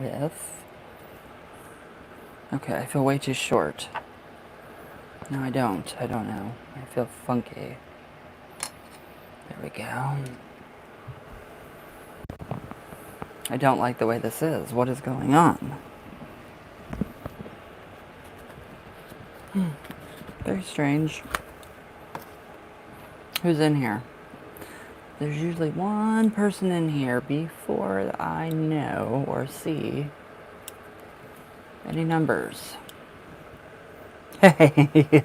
if... Okay, I feel way too short. No, I don't. I don't know. I feel funky. There we go. I don't like the way this is. What is going on? Very strange. Who's in here? There's usually one person in here before I know or see any numbers. Hey,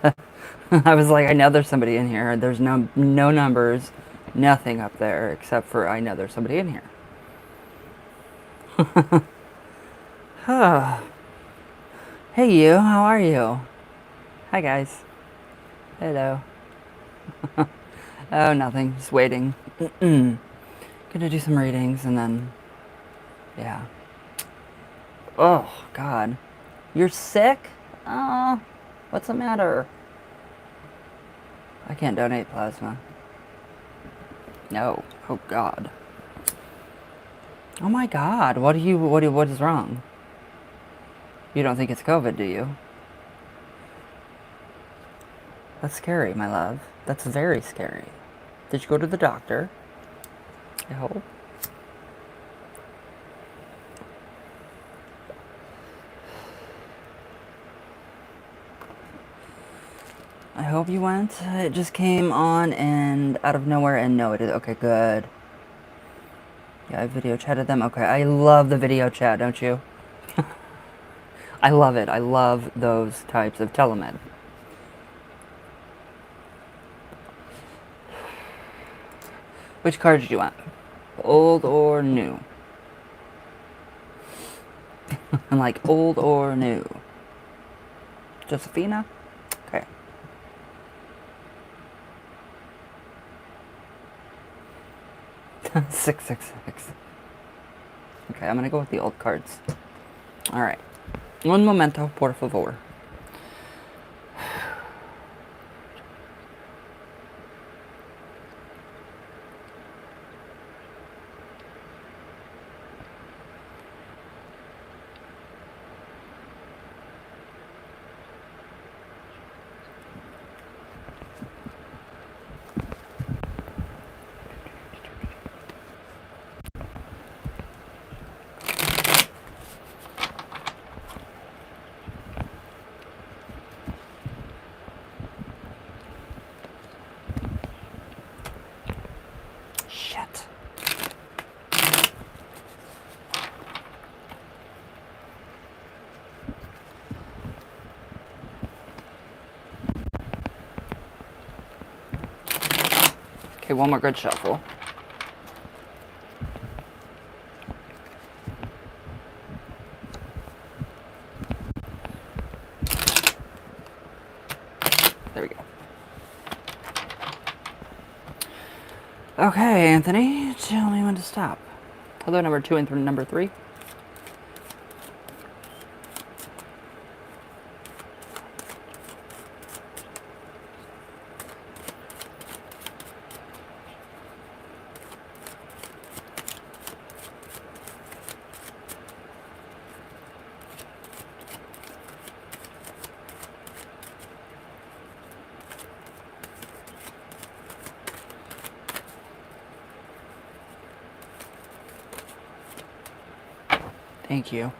I was like, I know there's somebody in here. There's no numbers, nothing up there except for I know there's somebody in here. Hey you, how are you? Hi guys. Hello. Oh, nothing. Just waiting. Gonna do some readings and then, yeah. Oh, God. You're sick? Oh, what's the matter? I can't donate plasma. No. Oh, God. Oh, my God. What is wrong? You don't think it's COVID, do you? That's scary, my love. That's very scary. Did you go to the doctor? I hope. I hope you went. It just came on and out of nowhere, and no, it is. Okay, good. Yeah, I video chatted them. Okay, I love the video chat, don't you? I love it. I love those types of telemed. Which card did you want? Old or new? I'm like, old or new? Josephina? Okay. Six. Okay, I'm gonna go with the old cards. Alright. Un momento, por favor. Shit. Okay, one more good shuffle. There we go. Okay, Anthony, tell me when to stop. Hello, number 2 and number 3. Thank you.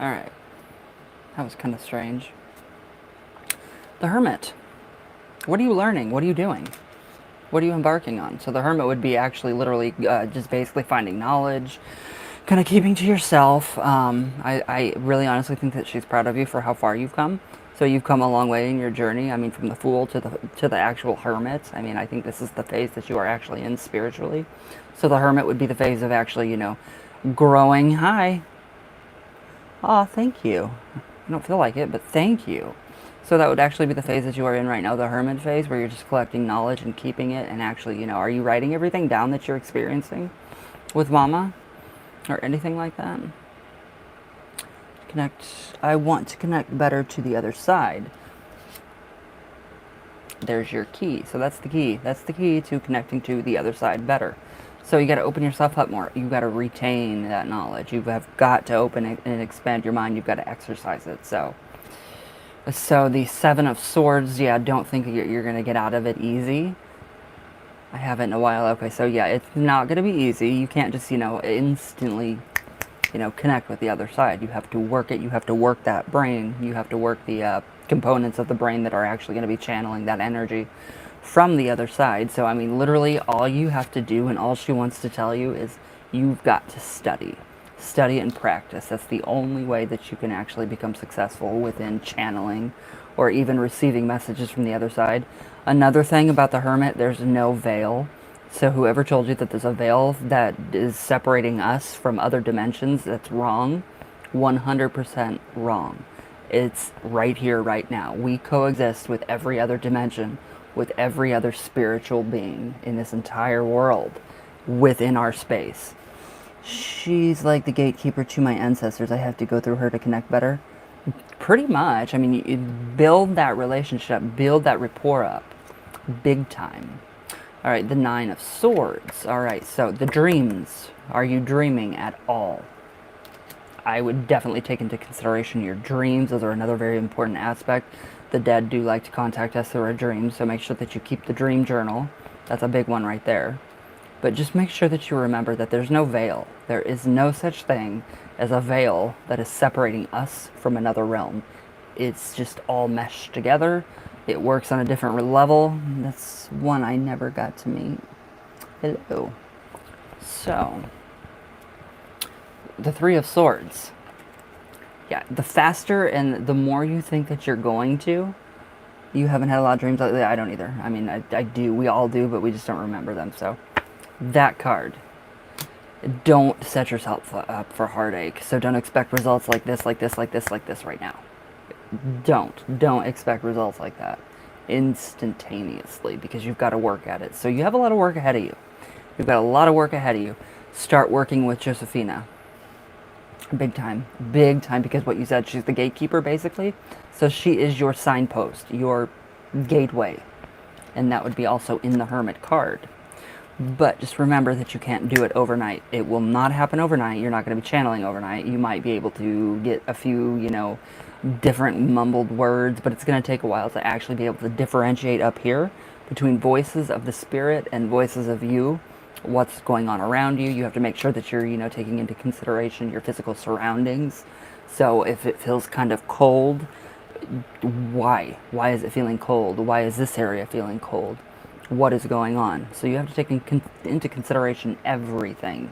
Alright. That was kind of strange. The Hermit. What are you learning? What are you doing? What are you embarking on? So the Hermit would be actually literally just basically finding knowledge, kind of keeping to yourself. I really honestly think that she's proud of you for how far you've come. So you've come a long way in your journey. I mean, from the Fool to the actual Hermit. I mean, I think this is the phase that you are actually in spiritually. So the Hermit would be the phase of actually, you know, growing. Hi. Oh, thank you. I don't feel like it, but thank you. So that would actually be the phase that you are in right now, the Hermit phase, where you're just collecting knowledge and keeping it, and actually, you know, are you writing everything down that you're experiencing with Mama? Or anything like that? I want to connect better to the other side. There's your key. So that's the key. That's the key to connecting to the other side better. So you got to open yourself up more. You've got to retain that knowledge. You have got to open it and expand your mind. You've got to exercise it. So the Seven of Swords, yeah, don't think you're going to get out of it easy. I haven't in a while. Okay, so yeah, it's not going to be easy. You can't just, instantly, connect with the other side. You have to work it. You have to work that brain. You have to work the components of the brain that are actually going to be channeling that energy from the other side. So, I mean, literally all you have to do and all she wants to tell you is you've got to study. Study and practice. That's the only way that you can actually become successful within channeling or even receiving messages from the other side. Another thing about the Hermit, there's no veil. So whoever told you that there's a veil that is separating us from other dimensions, that's wrong. 100% wrong. It's right here, right now. We coexist with every other dimension, with every other spiritual being in this entire world, within our space. She's like the gatekeeper to my ancestors. I have to go through her to connect better. Pretty much. I mean, you build that relationship, build that rapport up. Big time. All right, the Nine of Swords. All right, so the dreams. Are you dreaming at all? I would definitely take into consideration your dreams. Those are another very important aspect. The dead do like to contact us through our dreams, so make sure that you keep the dream journal. That's a big one right there. But just make sure that you remember that there's no veil. There is no such thing as a veil that is separating us from another realm. It's just all meshed together. It works on a different level. That's one I never got to meet. Hello. So, the Three of Swords. Yeah, the faster and the more you think that you're going to, you haven't had a lot of dreams lately. I don't either. I mean, I do. We all do, but we just don't remember them. So, that card. Don't set yourself up for heartache. So don't expect results like this, like this, like this, like this right now. Don't expect results like that instantaneously, because you've got to work at it. So you have a lot of work ahead of you. You've got a lot of work ahead of you. Start working with Josephina. Big time, because what you said, she's the gatekeeper basically. So she is your signpost, your gateway. And that would be also in the Hermit card. But just remember that you can't do it overnight. It will not happen overnight. You're not going to be channeling overnight. You might be able to get a few, different mumbled words, but it's going to take a while to actually be able to differentiate up here between voices of the spirit and voices of you, what's going on around you. You have to make sure that you're, taking into consideration your physical surroundings. So if it feels kind of cold, why? Why is it feeling cold? Why is this area feeling cold? What is going on? So you have to take into consideration everything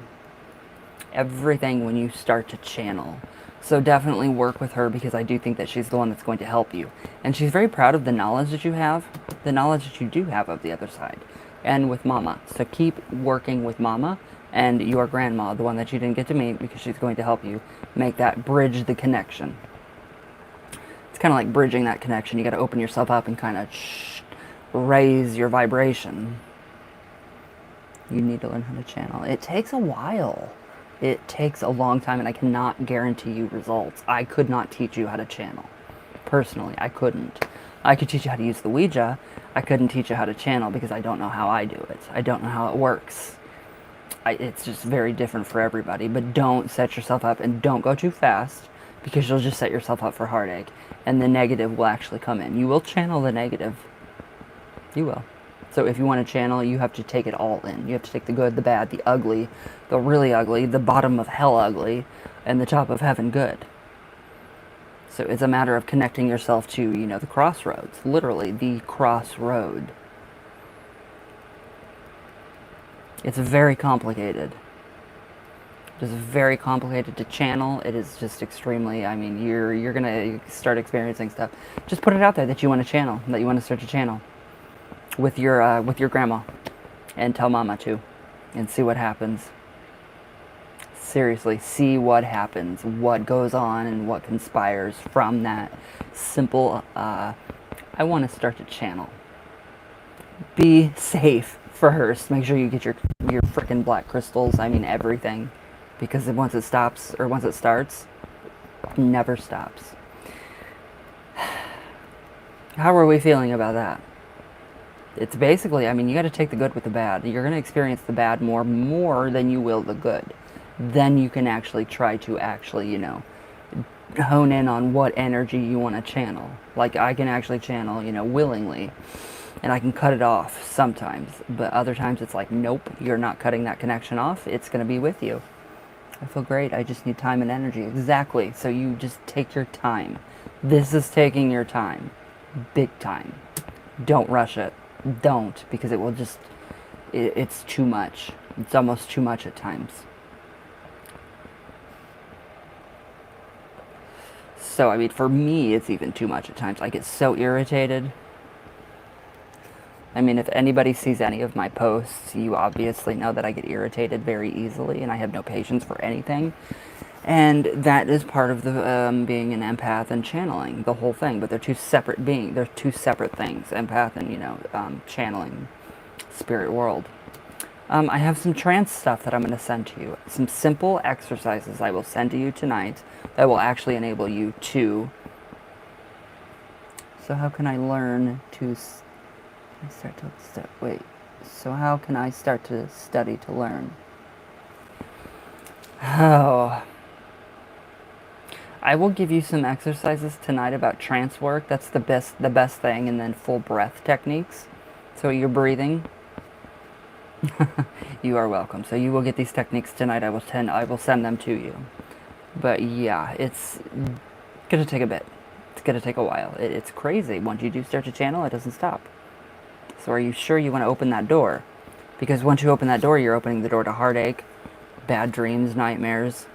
when you start to channel. So definitely work with her, because I do think that she's the one that's going to help you. And she's very proud of the knowledge that you have, the knowledge that you do have of the other side, and with Mama. So keep working with Mama and your grandma, the one that you didn't get to meet, because she's going to help you make that bridge the connection. It's kind of like bridging that connection. You got to open yourself up and kind of raise your vibration. You need to learn how to channel. It takes a while. It takes a long time, and I cannot guarantee you results. I could not teach you how to channel. Personally, I couldn't. I could teach you how to use the Ouija. I couldn't teach you how to channel, because I don't know how I do it. I don't know how it works. It's just very different for everybody. But don't set yourself up, and don't go too fast, because you'll just set yourself up for heartache, and the negative will actually come in. You will channel the negative. You will. So if you want to channel, you have to take it all in. You have to take the good, the bad, the ugly, the really ugly, the bottom of hell ugly, and the top of heaven good. So it's a matter of connecting yourself to, the crossroads. Literally, the crossroad. It's very complicated. It is very complicated to channel. It is just extremely, you're going to start experiencing stuff. Just put it out there that you want to channel, that you want to start to channel with your grandma, and tell Mama too, and see what happens. Seriously, see what happens, what goes on, and what conspires from that simple, I want to start to channel. Be safe first. Make sure you get your freaking black crystals, everything. Because once it stops, or once it starts, Never stops. How are we feeling about that? It's basically, I mean, you got to take the good with the bad. You're going to experience the bad more than you will the good. Then you can actually try to actually, hone in on what energy you want to channel. Like I can actually channel, willingly, and I can cut it off sometimes, but other times it's like, nope, you're not cutting that connection off. It's going to be with you. I feel great. I just need time and energy. Exactly. So you just take your time. This is taking your time. Big time. Don't rush it. Don't, because it will just, it's too much. It's almost too much at times. So, I mean, for me, it's even too much at times. I get so irritated. I mean, if anybody sees any of my posts, you obviously know that I get irritated very easily and I have no patience for anything. And that is part of the being an empath and channeling, the whole thing. But they're two separate they're two separate things, empath and, channeling, spirit world. I have some trance stuff that I'm going to send to you. Some simple exercises I will send to you tonight that will actually enable you to... So how can I learn to... So how can I start to study to learn? Oh... I will give you some exercises tonight about trance work. That's the best thing, and then full breath techniques. So you're breathing. You are welcome. So you will get these techniques tonight. I will send them to you. But yeah, it's gonna take a bit. It's gonna take a while. It's crazy. Once you do start to channel, it doesn't stop. So are you sure you want to open that door? Because once you open that door, you're opening the door to heartache, bad dreams, nightmares.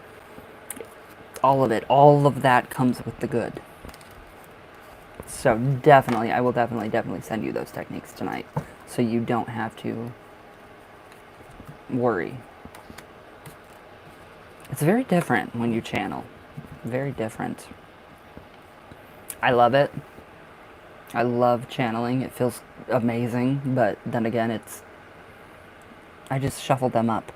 All of it, all of that comes with the good. So definitely, I will definitely send you those techniques tonight, so you don't have to worry. It's very different when you channel. Very different. I love it. I love channeling. It feels amazing, but then again, I just shuffled them up.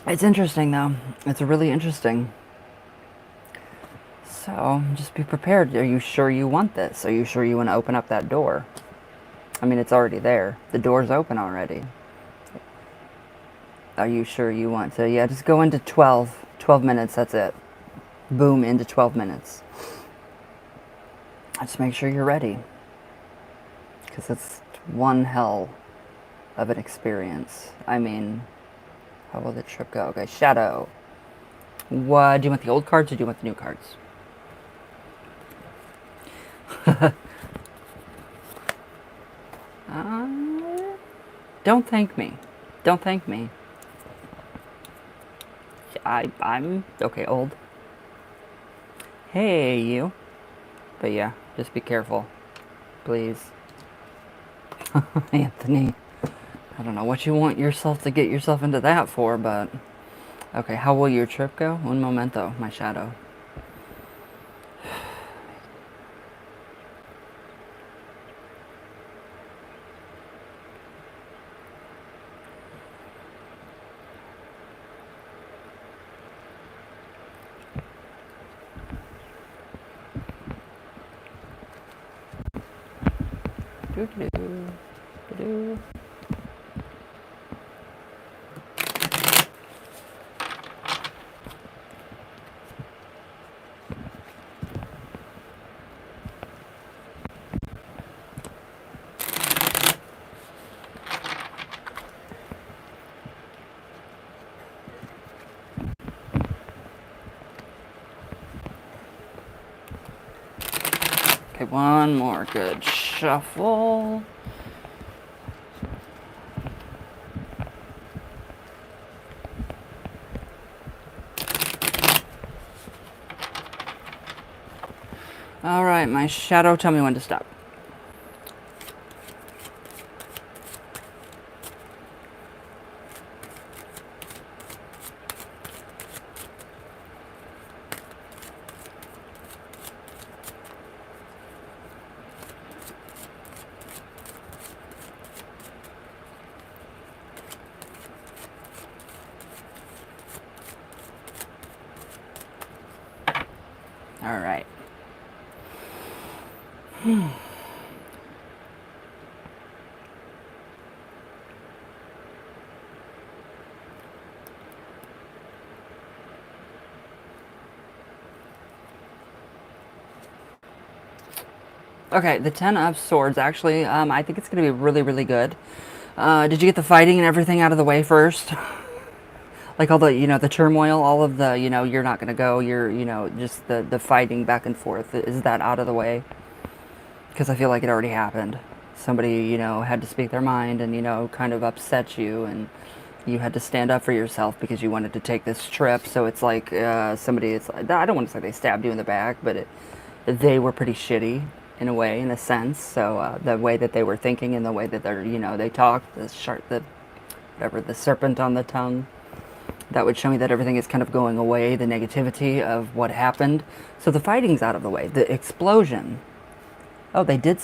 It's interesting, though. It's really interesting. So, just be prepared. Are you sure you want this? Are you sure you want to open up that door? I mean, it's already there. The door's open already. Are you sure you want to? Yeah, just go into 12 minutes, that's it. Boom, into 12 minutes. Just make sure you're ready. Because it's one hell of an experience. I mean... How will the trip go? Okay, Shadow. What, do you want the old cards or do you want the new cards? Don't thank me. Don't thank me. I'm... Okay, old. Hey, you. But yeah, just be careful. Please. Anthony. I don't know what you want yourself to get yourself into that for, but... Okay, how will your trip go? Un momento, my shadow. Doo-doo-doo. Okay, one more good shuffle. All right, my shadow, tell me when to stop. All right. Okay, the Ten of Swords, actually, I think it's going to be really, really good. Did you get the fighting and everything out of the way first? Like all the, the turmoil, all of the, you're not going to go, just the fighting back and forth. Is that out of the way? Because I feel like it already happened. Somebody, had to speak their mind and, kind of upset you, and you had to stand up for yourself because you wanted to take this trip. So it's like somebody, I don't want to say they stabbed you in the back, but they were pretty shitty in a way, in a sense. So the way that they were thinking and the way that they're, they talked, whatever, the serpent on the tongue, that would show me that everything is kind of going away, the negativity of what happened. So the fighting's out of the way. The explosion, oh, they did,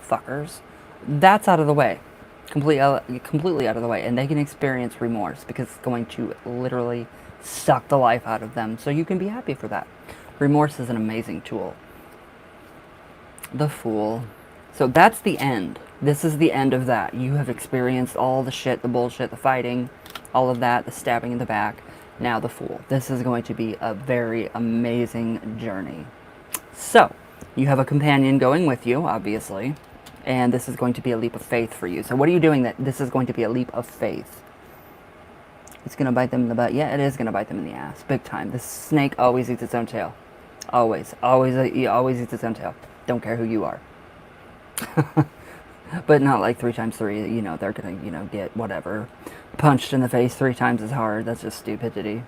fuckers. That's out of the way. Completely out of the way. And they can experience remorse because it's going to literally suck the life out of them. So you can be happy for that. Remorse is an amazing tool. The Fool. So that's the end. This is the end of that. You have experienced all the shit, the bullshit, the fighting, all of that, the stabbing in the back. Now the Fool. This is going to be a very amazing journey. So, you have a companion going with you, obviously, and this is going to be a leap of faith for you. So what are you doing that this is going to be a leap of faith? It's going to bite them in the butt. Yeah, it is going to bite them in the ass. Big time. This snake always eats its own tail. Always. Always eats its own tail. Don't care who you are. But not like 3 times 3, they're going to, get whatever. Punched in the face 3 times as hard. That's just stupidity.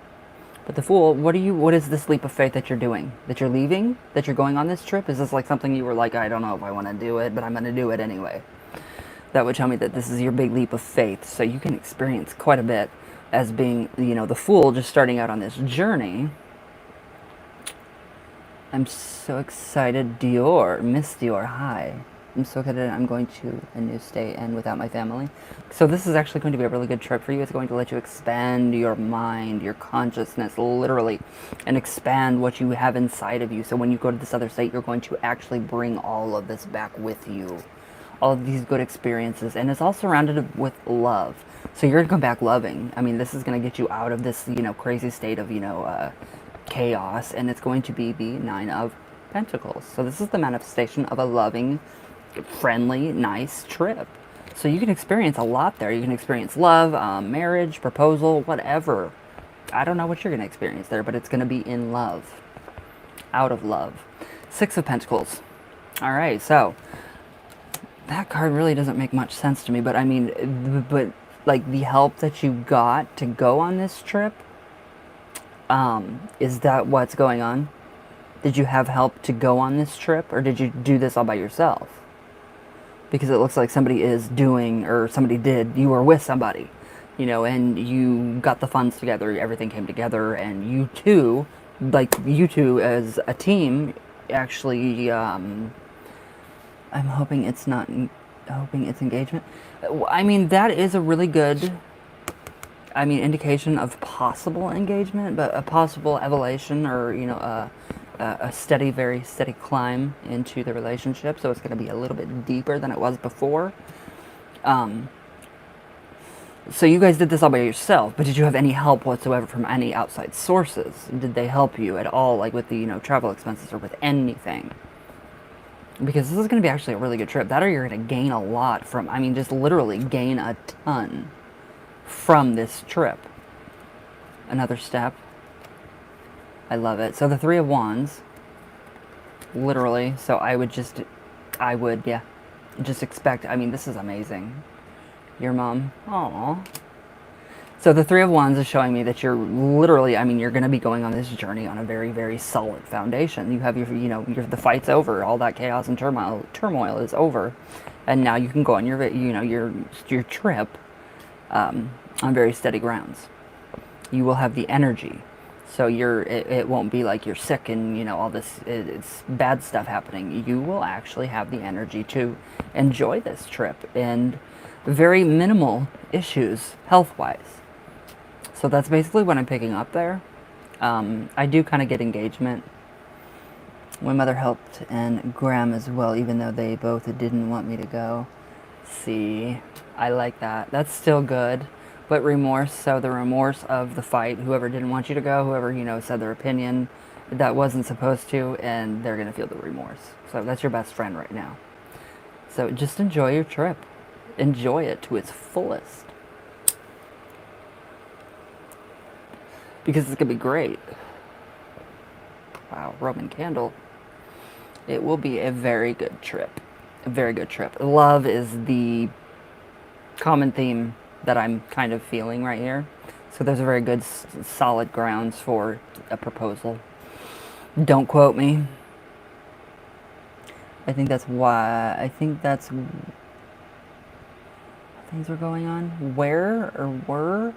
But the Fool, what is this leap of faith that you're doing? That you're leaving? That you're going on this trip? Is this like something you were like, I don't know if I want to do it, but I'm going to do it anyway? That would tell me that this is your big leap of faith. So you can experience quite a bit as being, the Fool, just starting out on this journey. I'm so excited. Dior, Miss Dior, hi. I'm so excited. I'm going to a new state and without my family. So this is actually going to be a really good trip for you. It's going to let you expand your mind, your consciousness, literally, and expand what you have inside of you. So when you go to this other state, you're going to actually bring all of this back with you. All of these good experiences. And it's all surrounded with love. So you're going to come back loving. I mean, this is going to get you out of this, crazy state of, chaos. And it's going to be the 9 of Pentacles. So this is the manifestation of a loving, friendly, nice trip. So you can experience a lot there. You can experience love, marriage, proposal, whatever. I don't know what you're going to experience there, but it's going to be in love. Out of love. 6 of Pentacles. All right, so that card really doesn't make much sense to me, but I mean, like the help that you got to go on this trip, is that what's going on? Did you have help to go on this trip, or did you do this all by yourself? Because it looks like somebody is doing, or somebody did, you were with somebody, and you got the funds together, everything came together, and you two as a team, actually, I'm hoping it's engagement. I mean, that is a really good, indication of possible engagement, but a possible evolution, or, a steady, very steady climb into the relationship. So it's going to be a little bit deeper than it was before. So you guys did this all by yourself, but did you have any help whatsoever from any outside sources? Did they help you at all, like with the, travel expenses or with anything? Because this is going to be actually a really good trip. That, or you're going to gain a lot from, just literally gain a ton from this trip. Another step. I love it. So the 3 of Wands, literally, so I would just expect, this is amazing. Your mom, aww. So the 3 of Wands is showing me that you're literally, you're going to be going on this journey on a very, very solid foundation. You have the fight's over, all that chaos and turmoil is over, and now you can go on your trip on very steady grounds. You will have the energy. So it won't be like you're sick and, all this, it's bad stuff happening. You will actually have the energy to enjoy this trip and very minimal issues health-wise. So that's basically what I'm picking up there. I do kind of get engagement. My mother helped and Graham as well, even though they both didn't want me to go. See, I like that. That's still good. But remorse, so the remorse of the fight, whoever didn't want you to go, whoever, said their opinion that wasn't supposed to, and they're going to feel the remorse. So that's your best friend right now. So just enjoy your trip. Enjoy it to its fullest. Because it's going to be great. Wow, Roman candle. It will be a very good trip. A very good trip. Love is the common theme that I'm kind of feeling right here. So there's a very good, solid grounds for a proposal. Don't quote me. I think that's things were going on. Where or were?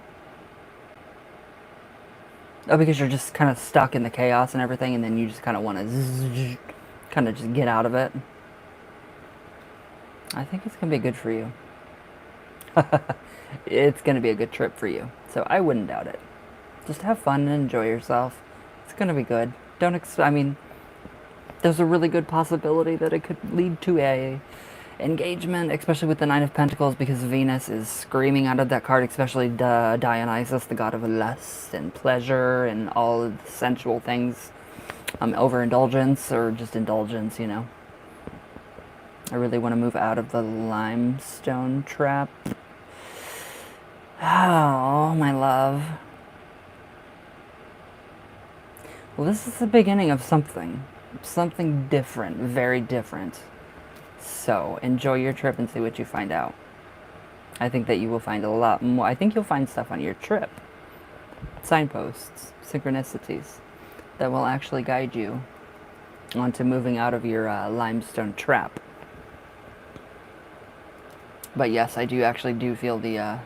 Oh, because you're just kind of stuck in the chaos and everything, and then you just kind of want to kind of just get out of it. I think it's going to be good for you. It's going to be a good trip for you. So I wouldn't doubt it. Just have fun and enjoy yourself. It's going to be good. There's a really good possibility that it could lead to a engagement, especially with the Nine of Pentacles, because Venus is screaming out of that card, especially Dionysus, the god of lust and pleasure and all of the sensual things. Overindulgence or just indulgence, I really want to move out of the limestone trap. Oh, my love. Well, this is the beginning of something. Something different, very different. So, enjoy your trip and see what you find out. I think that you will find a lot more. I think you'll find stuff on your trip. Signposts, synchronicities, that will actually guide you onto moving out of your limestone trap. But yes, I do feel the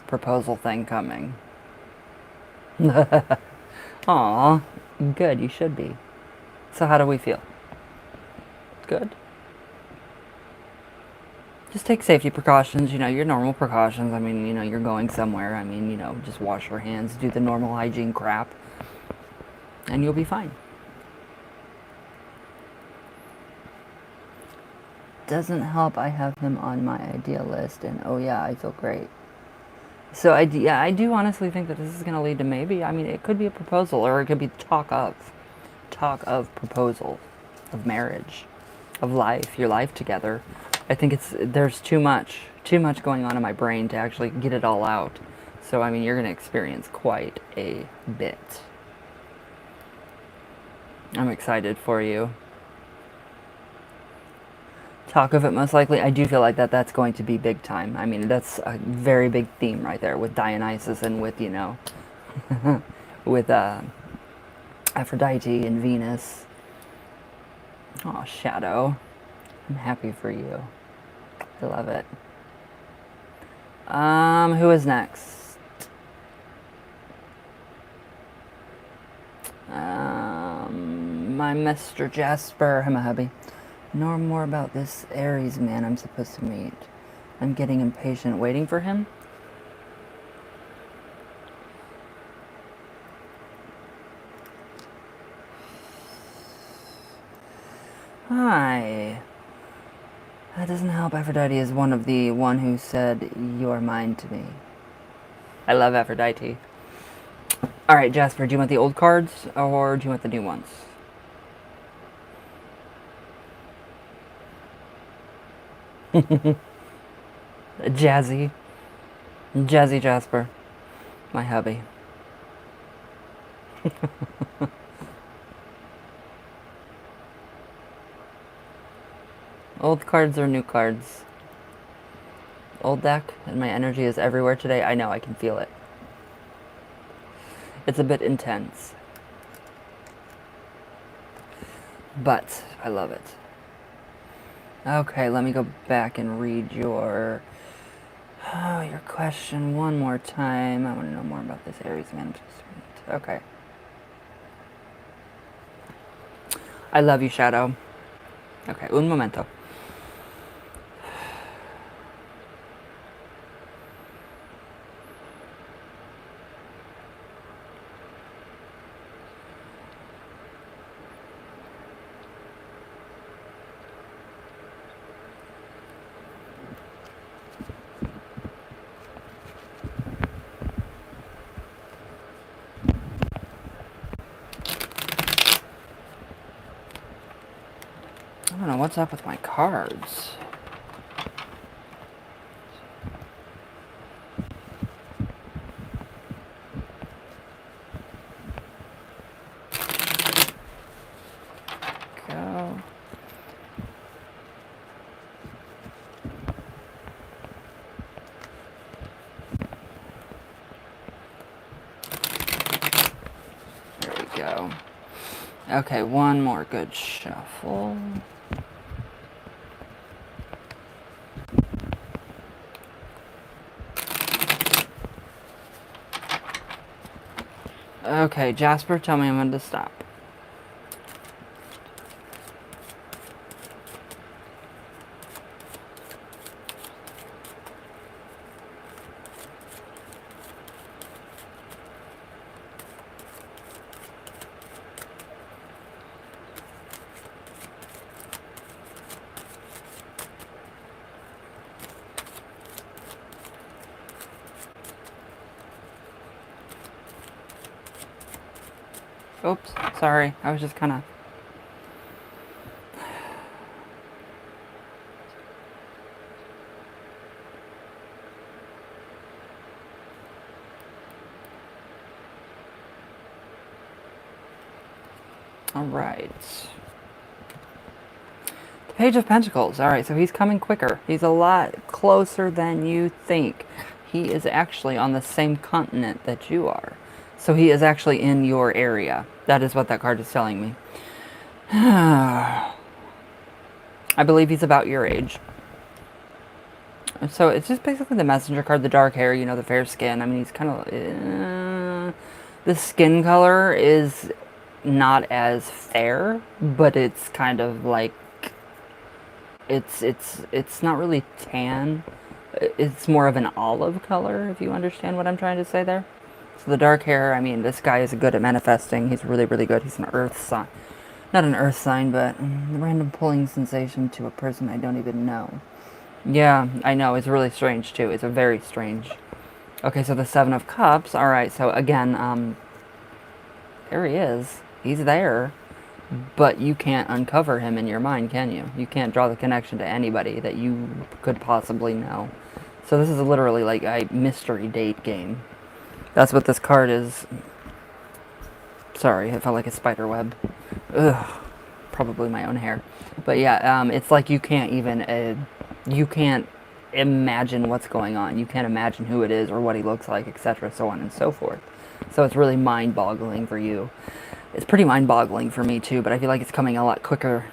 proposal thing coming. Aw, good, you should be. So how do we feel? Good? Just take safety precautions, your normal precautions. I mean, you're going somewhere. I mean, just wash your hands, do the normal hygiene crap, and you'll be fine. Doesn't help I have him on my idea list, and oh yeah, I feel great. So I do honestly think that this is going to lead to maybe, it could be a proposal, or it could be talk of proposal, of marriage, of life, your life together. I think there's too much going on in my brain to actually get it all out. So, you're going to experience quite a bit. I'm excited for you. Talk of it most likely. I do feel like that's going to be big time. That's a very big theme right there with Dionysus and with, with Aphrodite and Venus. Oh, Shadow. I'm happy for you. I love it. Who is next? My Mr. Jasper. Hi, my hubby. Know more about this Aries man I'm supposed to meet. I'm getting impatient waiting for him. Hi. That doesn't help. Aphrodite is one who said, "You're mine" to me. I love Aphrodite. Alright, Jasper, do you want the old cards or do you want the new ones? Jazzy Jasper, my hubby. Old cards or new cards? Old deck, and my energy is everywhere today. I know, I can feel it. It's a bit intense. But I love it. Okay, let me go back and read your question one more time. I want to know more about this Aries man. Okay. I love you, Shadow. Okay, un momento. what's up with my cards? Go. There we go. Okay, one more good shuffle. Okay, Jasper, tell me when to stop. Oops, sorry. I was just kind of... Alright. The Page of Pentacles. Alright, so he's coming quicker. He's a lot closer than you think. He is actually on the same continent that you are. So he is actually in your area. That is what that card is telling me. I believe he's about your age. So it's just basically the messenger card, the dark hair, you know, the fair skin. I mean, he's kind of... the skin color is not as fair, but it's kind of like... It's not really tan. It's more of an olive color, if you understand what I'm trying to say there. So the dark hair, I mean, this guy is good at manifesting. He's really, really good. He's an earth sign. Not an earth sign, but a random pulling sensation to a person I don't even know. Yeah, I know. It's really strange, too. It's a very strange. Okay, so the Seven of Cups. All right, so again, there he is. He's there. But you can't uncover him in your mind, can you? You can't draw the connection to anybody that you could possibly know. So this is literally like a mystery date game. That's what this card is. Sorry, it felt like a spider web. Ugh, probably my own hair. But yeah, it's like you can't even, you can't imagine what's going on. You can't imagine who it is or what he looks like, etc., so on and so forth. So it's really mind-boggling for you. It's pretty mind-boggling for me too, but I feel like it's coming a lot quicker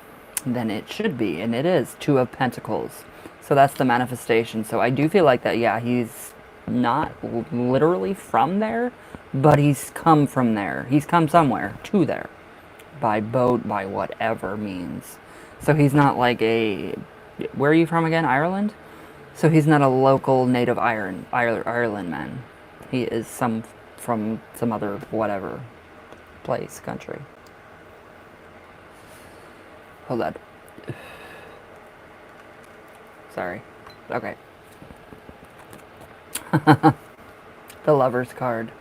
than it should be, and it is. Two of Pentacles. So that's the manifestation. So I do feel like that, yeah, he's not literally from there, but he's come from there. He's come somewhere to there. By boat, by whatever means. So he's not like a... Where are you from again? Ireland? So he's not a local native Ireland man. He is from some other whatever place, country. Hold on. Sorry. Okay. The Lover's card.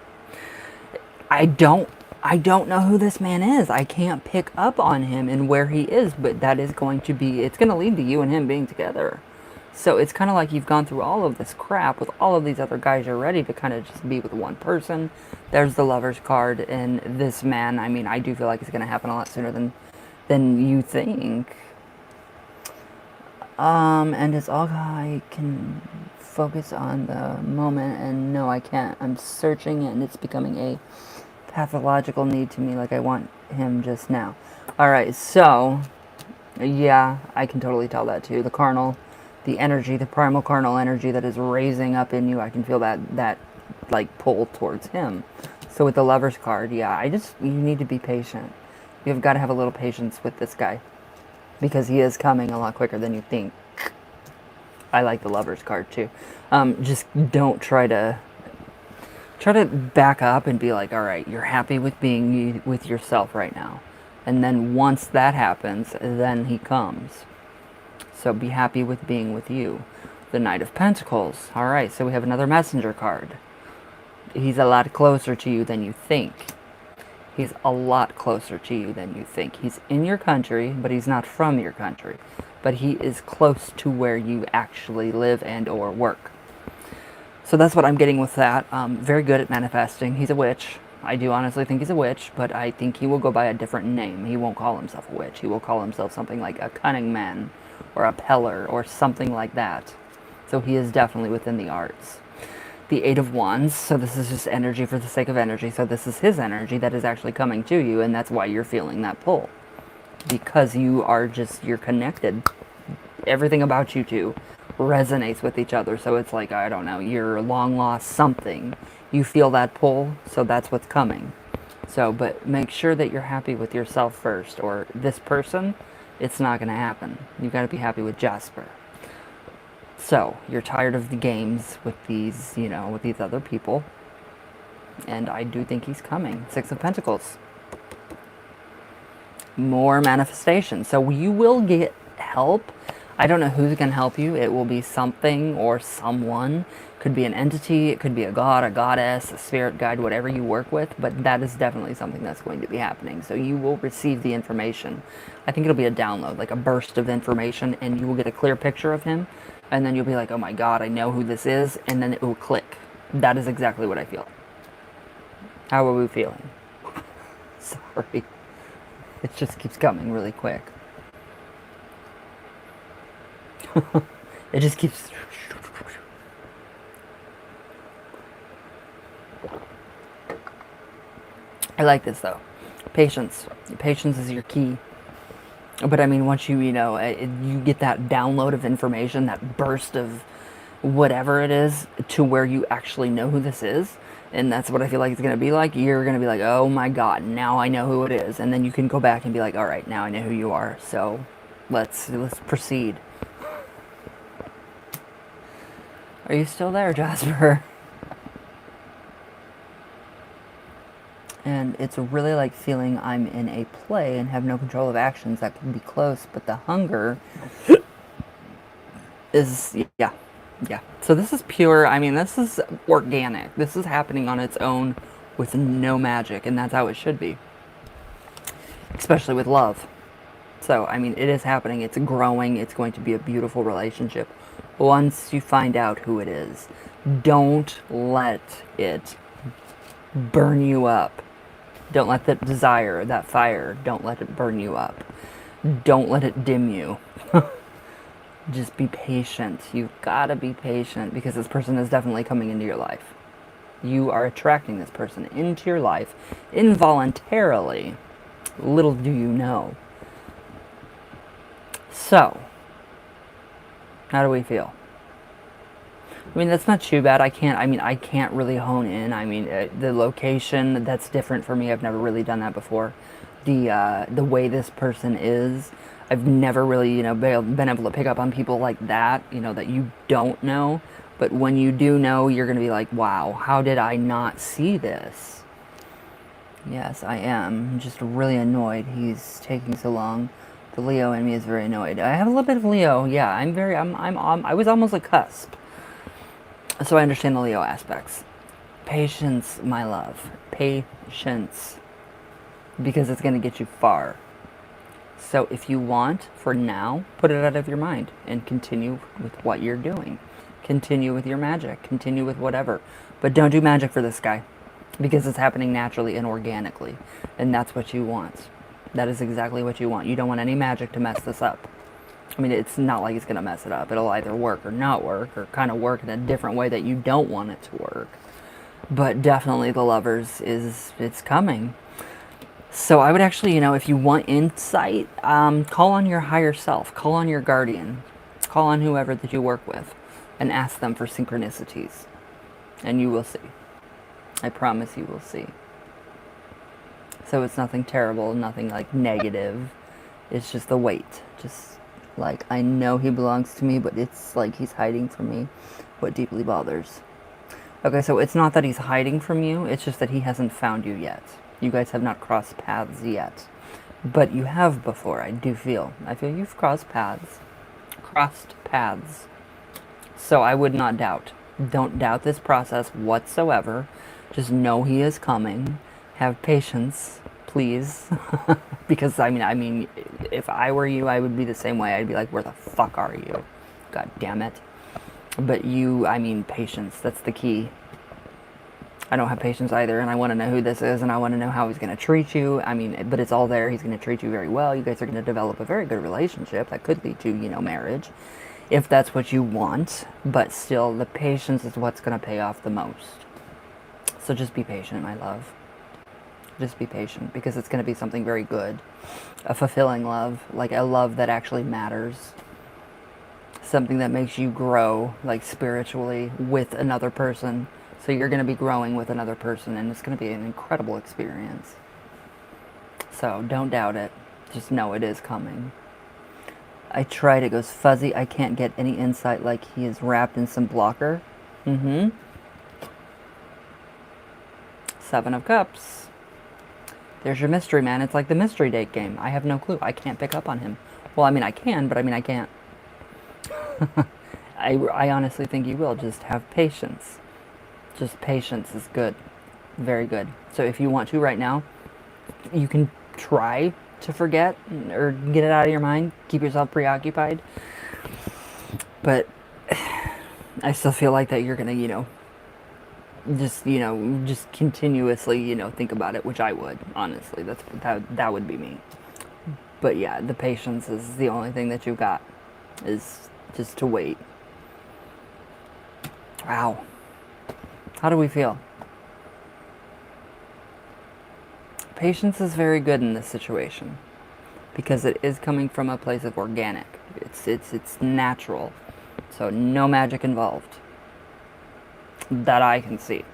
I don't know who this man is. I can't pick up on him and where he is, but that is going to be, it's going to lead to you and him being together. So it's kind of like you've gone through all of this crap with all of these other guys. You're ready to kind of just be with one person. There's the Lover's card, and this man, I mean, I do feel like it's going to happen a lot sooner than you think. And it's all I can focus on the moment, and no, I can't. I'm searching, and it's becoming a pathological need to me, like I want him just now. Alright, so, yeah, I can totally tell that too. The carnal, the energy, the primal carnal energy that is raising up in you, I can feel that like, pull towards him. So with the Lover's card, yeah, you need to be patient. You've got to have a little patience with this guy, because he is coming a lot quicker than you think. I like the Lover's card too. Just don't try to back up and be like, all right, you're happy with being with yourself right now. And then once that happens, then he comes. So be happy with being with you. The Knight of Pentacles. All right, so we have another messenger card. He's a lot closer to you than you think. He's a lot closer to you than you think. He's in your country, but he's not from your country. But he is close to where you actually live and or work. So that's what I'm getting with that. Very good at manifesting. He's a witch. I do honestly think he's a witch, but I think he will go by a different name. He won't call himself a witch. He will call himself something like a cunning man or a peller or something like that. So he is definitely within the arts. The Eight of Wands, so this is just energy for the sake of energy. So this is his energy that is actually coming to you, and that's why you're feeling that pull. Because you're connected. Everything about you two resonates with each other. So it's like, I don't know, you're long lost something. You feel that pull, so that's what's coming. So, but make sure that you're happy with yourself first, or this person, it's not going to happen. You got to be happy with Jasper. So, you're tired of the games with these, with these other people. And I do think he's coming. Six of Pentacles. More manifestation. So you will get help. I don't know who's going to help you. It will be something or someone. Could be an entity. It could be a god, a goddess, a spirit guide, whatever you work with. But that is definitely something that's going to be happening. So you will receive the information. I think it'll be a download, like a burst of information, and you will get a clear picture of him. And then you'll be like, oh my god, I know who this is. And then it will click. That is exactly what I feel. How are we feeling? Sorry. It just keeps coming really quick. It just keeps... I like this though. Patience. Patience is your key. But I mean, once you get that download of information, that burst of whatever it is, to where you actually know who this is, and that's what I feel like it's going to be like, you're going to be like, oh my god, now I know who it is. And then you can go back and be like, alright, now I know who you are, so let's proceed. Are you still there, Jasper? And it's really like feeling I'm in a play and have no control of actions. That can be close, but the hunger is, yeah. So this is pure, I mean, this is organic. This is happening on its own with no magic, and that's how it should be. Especially with love. So, I mean, it is happening. It's growing. It's going to be a beautiful relationship once you find out who it is. Don't let it burn you up. Don't let that desire, that fire, don't let it burn you up. Don't let it dim you. Just be patient. You've got to be patient, because this person is definitely coming into your life. You are attracting this person into your life involuntarily. Little do you know. So, how do we feel? I mean, that's not too bad. I can't really hone in. I mean, the location, that's different for me. I've never really done that before. The way this person is, I've never really, been able to pick up on people like that, that you don't know. But when you do know, you're going to be like, wow, how did I not see this? Yes, I am. I'm just really annoyed he's taking so long. The Leo in me is very annoyed. I have a little bit of Leo. Yeah, I was almost a cusp. So I understand the Leo aspects. Patience, my love. Patience. Because it's going to get you far. So if you want, for now, put it out of your mind and continue with what you're doing. Continue with your magic. Continue with whatever. But don't do magic for this guy, because it's happening naturally and organically. And that's what you want. That is exactly what you want. You don't want any magic to mess this up. I mean, it's not like it's going to mess it up. It'll either work or not work, or kind of work in a different way that you don't want it to work. But definitely the Lovers it's coming. So I would actually, if you want insight, call on your higher self. Call on your guardian. Call on whoever that you work with and ask them for synchronicities. And you will see. I promise you will see. So it's nothing terrible, nothing like negative. It's just the weight. Just like, I know he belongs to me, but it's like he's hiding from me. What deeply bothers. Okay, so it's not that he's hiding from you. It's just that he hasn't found you yet. You guys have not crossed paths yet. But you have before, I do feel. I feel you've crossed paths. Crossed paths. So I would not doubt. Don't doubt this process whatsoever. Just know he is coming. Have patience, please. Because I mean, if I were you, I would be the same way. I'd be like, where the fuck are you? God damn it. But you, I mean, patience. That's the key. I don't have patience either, and I want to know who this is, and I want to know how he's going to treat you. I mean, but it's all there. He's going to treat you very well. You guys are going to develop a very good relationship that could lead to, marriage, if that's what you want. But still, the patience is what's going to pay off the most. So just be patient, my love. Just be patient, because it's going to be something very good. A fulfilling love, like a love that actually matters. Something that makes you grow, like spiritually, with another person. So you're going to be growing with another person, and it's going to be an incredible experience. So don't doubt it. Just know it is coming. I tried. It goes fuzzy. I can't get any insight, like he is wrapped in some blocker. Seven of Cups. There's your mystery man. It's like the mystery date game. I have no clue. I can't pick up on him. Well, I mean, I can, but I mean, I can't. I honestly think you will. Just have patience. Just patience is good. Very good. So if you want to right now, you can try to forget or get it out of your mind. Keep yourself preoccupied. But I still feel like that you're going to, just continuously, think about it, which I would, honestly. That would be me. But yeah, the patience is the only thing that you've got, is just to wait. Wow. How do we feel? Patience is very good in this situation, because it is coming from a place of organic. It's natural. So no magic involved. That I can see.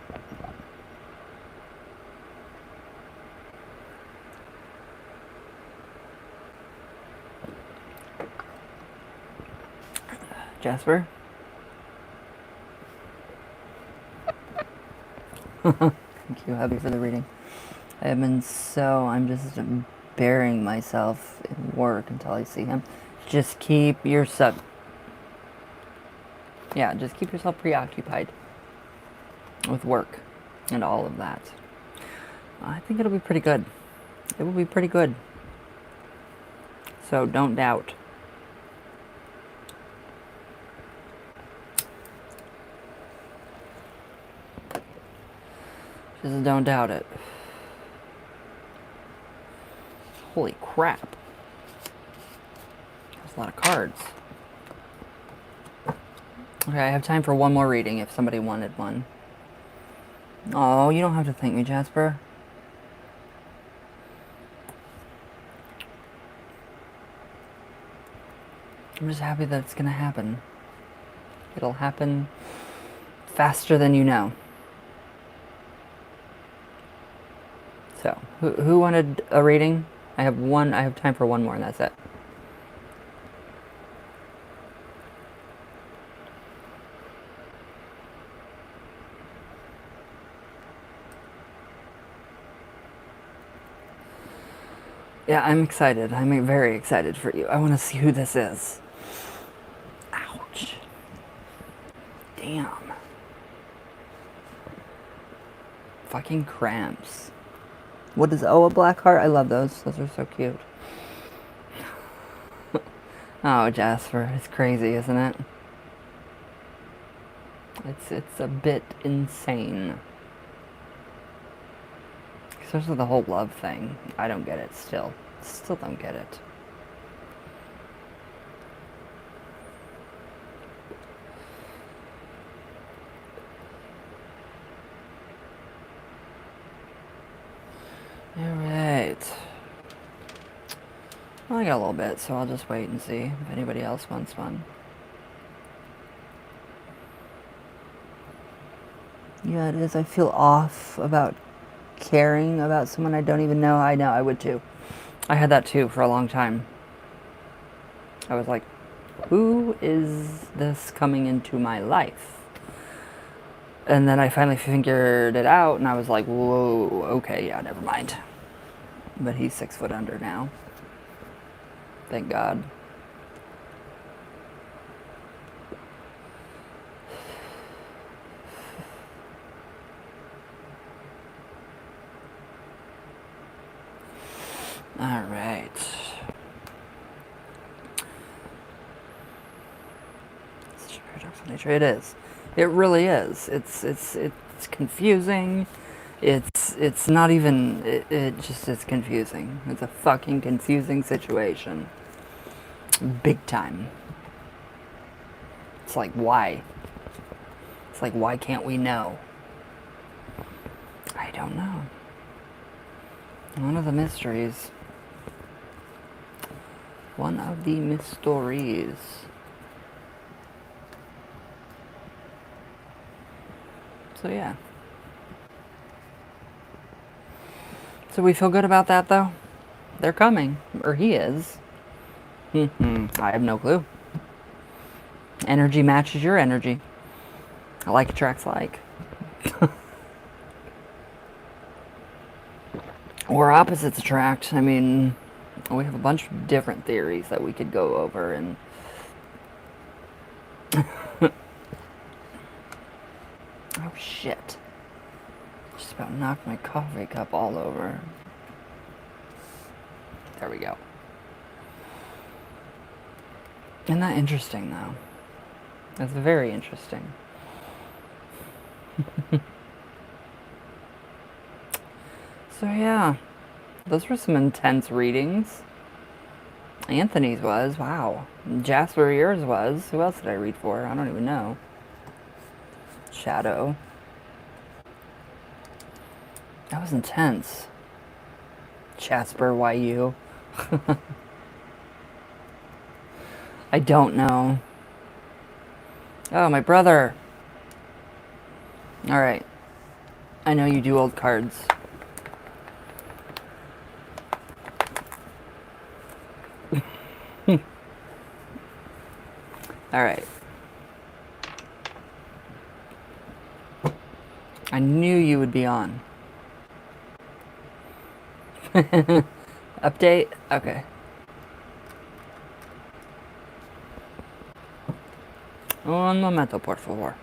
Jasper? Thank you, hubby, for the reading. I'm just burying myself in work until I see him. Just keep yourself preoccupied with work and all of that. I think it'll be pretty good. It will be pretty good. So don't doubt. Just don't doubt it. Holy crap. That's a lot of cards. Okay, I have time for one more reading if somebody wanted one. Oh, you don't have to thank me, Jasper. I'm just happy that it's gonna happen. It'll happen faster than you know. So, who wanted a reading? I have time for one more, and that's it. Yeah, I'm excited. I'm very excited for you. I want to see who this is. Ouch. Damn. Fucking cramps. What is, a black heart? I love those. Those are so cute. Oh, Jasper. It's crazy, isn't it? It's a bit insane. Especially the whole love thing. I don't get it still. Still don't get it. Alright. Well, I got a little bit, so I'll just wait and see if anybody else wants one. Yeah, it is. I feel off about caring about someone I don't even know. I know, I would too. I had that too for a long time. I was like, who is this coming into my life? And then I finally figured it out, and I was like, whoa, okay, yeah, never mind. But he's 6 foot under now. Thank God. It is. It really is. It's confusing. It's not even. It just is confusing. It's a fucking confusing situation. Big time. It's like why? It's like why can't we know? I don't know. One of the mysteries. One of the mysteries. So yeah. So we feel good about that though? They're coming. Or he is. I have no clue. Energy matches your energy. I like attracts like. Or opposites attract. I mean, we have a bunch of different theories that we could go over and oh shit. Just about knocked my coffee cup all over. There we go. Isn't that interesting though? That's very interesting. So yeah, those were some intense readings. Anthony's was, wow. Jasper, yours was. Who else did I read for? I don't even know. Shadow. That was intense. Jasper, why you? I don't know. Oh, my brother. Alright. I know you do old cards. Alright. I knew you would be on. Update? Okay. Un momento, por favor.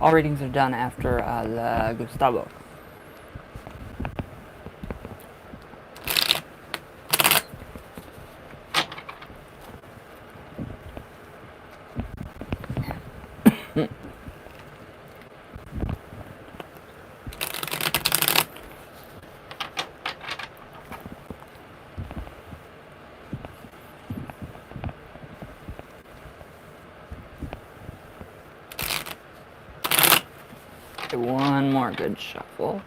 All readings are done after Gustavo. One more good shuffle.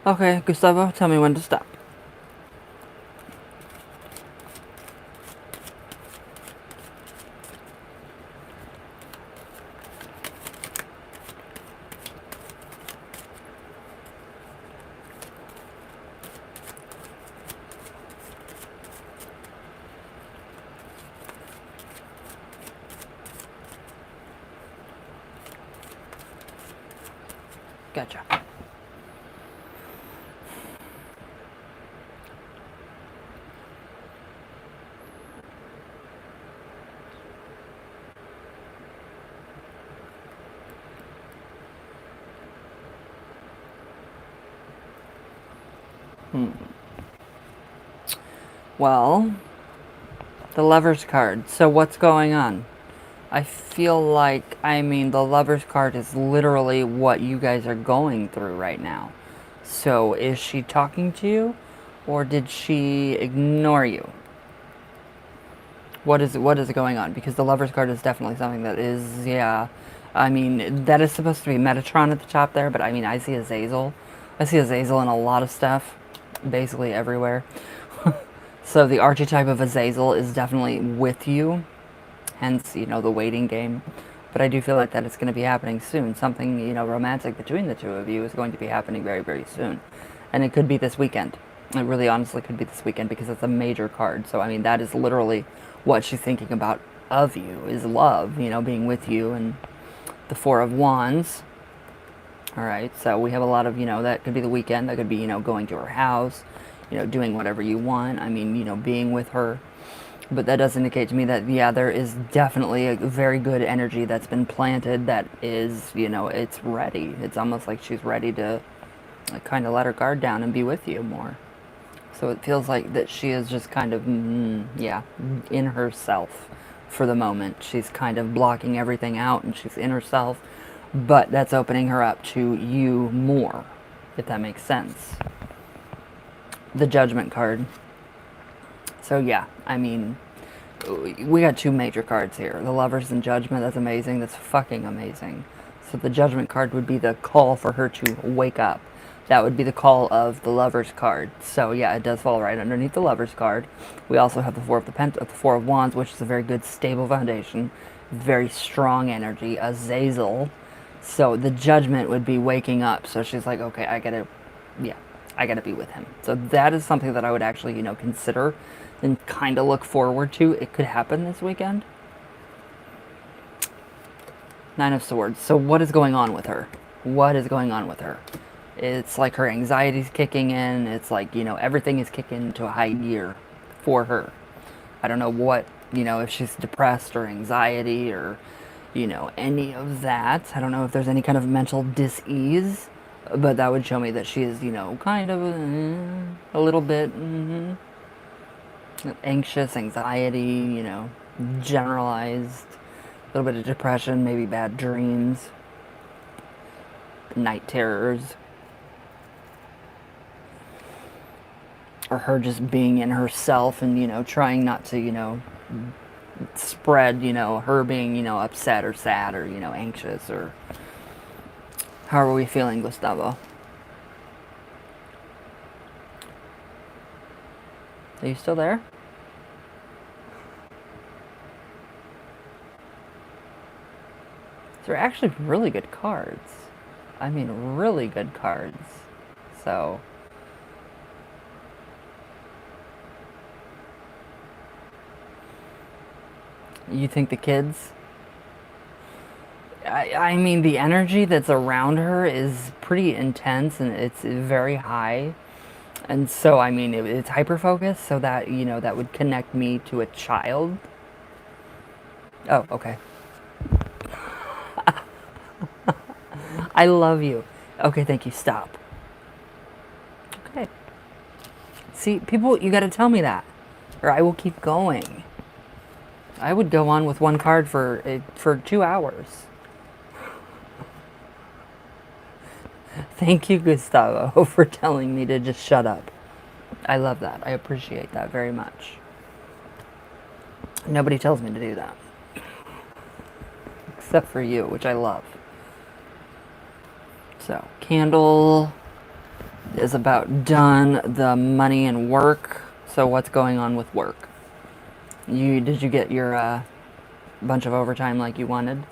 Okay, Gustavo, tell me when to stop. Gotcha. Well, the Lover's card. So what's going on? I feel like, I mean, the Lover's card is literally what you guys are going through right now. So is she talking to you, or did she ignore you? What is going on? Because the Lover's card is definitely something that is, yeah. I mean, that is supposed to be Metatron at the top there, but I mean, I see Azazel. I see Azazel in a lot of stuff, basically everywhere. So the archetype of Azazel is definitely with you, hence, you know, the waiting game. But I do feel like that it's going to be happening soon. Something, you know, romantic between the two of you is going to be happening very, very soon. And it could be this weekend. It really honestly could be this weekend because it's a major card. So, I mean, that is literally what she's thinking about of you is love, being with you. And the Four of Wands. All right. So we have a lot of, that could be the weekend. That could be, going to her house, doing whatever you want. I mean, being with her. But that does indicate to me that, yeah, there is definitely a very good energy that's been planted that is, it's ready. It's almost like she's ready to kind of let her guard down and be with you more. So it feels like that she is just kind of, yeah, in herself for the moment. She's kind of blocking everything out and she's in herself, but that's opening her up to you more, if that makes sense. The Judgment card. So yeah, I mean, we got two major cards here. The Lovers and Judgment, that's amazing. That's fucking amazing. So the Judgment card would be the call for her to wake up. That would be the call of the Lovers card. So yeah, it does fall right underneath the Lovers card. We also have the Four of Wands, which is a very good stable foundation, very strong energy, Azazel. So the Judgment would be waking up. So she's like, okay, I gotta be with him. So that is something that I would actually, consider and kind of look forward to. It could happen this weekend. Nine of Swords. So what is going on with her? What is going on with her? It's like her anxiety's kicking in. It's like, everything is kicking into a high gear for her. I don't know what, if she's depressed or anxiety or, any of that. I don't know if there's any kind of mental dis-ease, but that would show me that she is, kind of a little bit anxious, anxiety, generalized, a little bit of depression, maybe bad dreams, night terrors. Or her just being in herself and, trying not to, spread, her being, upset or sad or, anxious or how are we feeling, Gustavo? Are you still there? They're actually really good cards. I mean, really good cards. So... You think the kids? I mean, the energy that's around her is pretty intense and it's very high. And so, I mean, it's hyper-focused, so that, that would connect me to a child. Oh, okay. I love you. Okay, thank you. Stop. Okay. See, people, you gotta tell me that, or I will keep going. I would go on with one card for 2 hours. Thank you, Gustavo, for telling me to just shut up. I love that. I appreciate that very much. Nobody tells me to do that. Except for you, which I love. So, candle is about done. The money and work. So what's going on with work? Did you get your bunch of overtime like you wanted?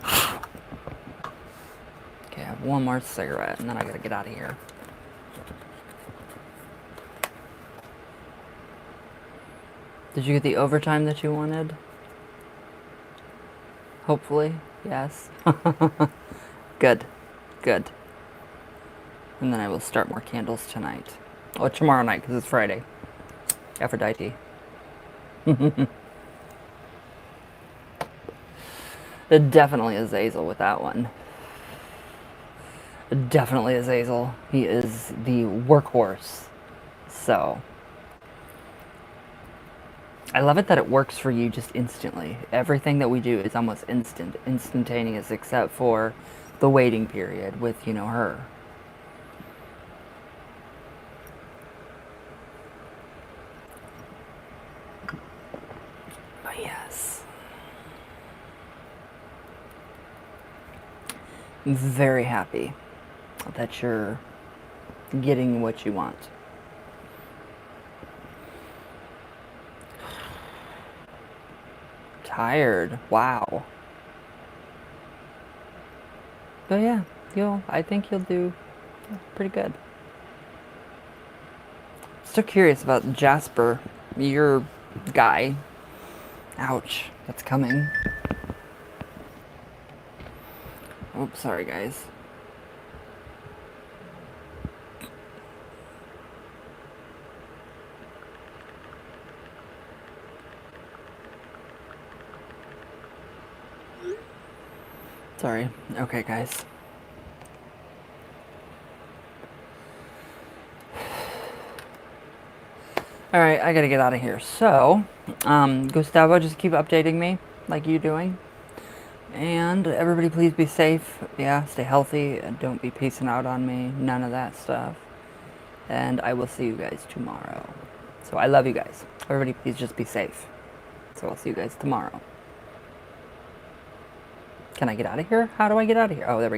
Okay, I have one more cigarette and then I gotta get out of here. Did you get the overtime that you wanted? Hopefully, yes. Good, good. And then I will start more candles tonight. Or tomorrow night, because it's Friday. Aphrodite. Definitely Azazel with that one. Definitely Azazel. He is the workhorse. So... I love it that it works for you just instantly. Everything that we do is almost instantaneous, except for the waiting period with, her. But yes. I'm very happy that you're getting what you want. Tired. Wow. But yeah, I think you'll do pretty good. Still curious about Jasper, your guy. Ouch, that's coming. Oops, sorry guys. Sorry. Okay, guys. Alright, I gotta get out of here. So, Gustavo, just keep updating me like you doing. And everybody please be safe. Yeah, stay healthy. And don't be peacing out on me. None of that stuff. And I will see you guys tomorrow. So I love you guys. Everybody please just be safe. So I'll see you guys tomorrow. Can I get out of here? How do I get out of here? Oh, there we go.